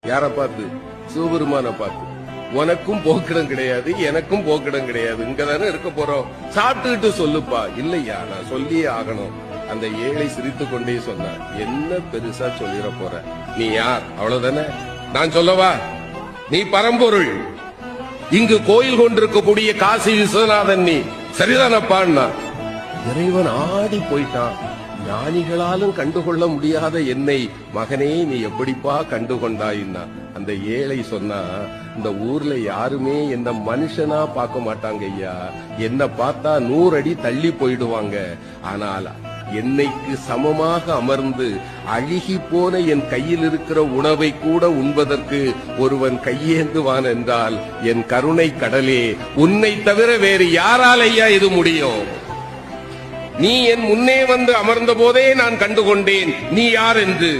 யார பார்த்து? சிவபெருமான பார்த்து. உனக்கும் போக்கிடம் கிடையாது, எனக்கும் போக்கிடம் கிடையாது, இங்கதானே இருக்க போறோம், சாப்பிட்டுக்கிட்டு சொல்லுப்பா. இல்லையா, நான் சொல்லியே ஆகணும். அந்த ஏழை சிரித்துக் கொண்டே சொன்னார், என்ன பெருசா சொல்லிட போற, நீ யார், அவ்வளவுதானே, நான் சொல்லவா, நீ பரம்பொருள், இங்கு கோயில் கொண்டிருக்கக்கூடிய காசி விஸ்வநாதன், நீ சரிதானப்பான்னா. இறைவன் ஆடி போயிட்டான். ஞானிகளாலும் கண்டுகொள்ள முடியாத என்னை மகனே நீ எப்படிப்பா கண்டுகொண்டாயின்னா. அந்த ஏழை சொன்னா, இந்த ஊர்ல யாருமே என்ன மனுஷனா பார்க்க மாட்டாங்க ஐயா, என்ன பார்த்தா 100 அடி தள்ளி போயிடுவாங்க. ஆனால் என்னைக்கு சமமாக அமர்ந்து அழுகி போன என் கையில் இருக்கிற உணவை கூட உண்பதற்கு ஒருவன் கையேந்துவான் என்றால் என் கருணை கடலே, உன்னை தவிர வேறு யாரால் ஐயா இது முடியும்? நீ என் முன்னே வந்து அமர்ந்த போதே நான் கண்டுகொண்டேன் நீ யார் என்று.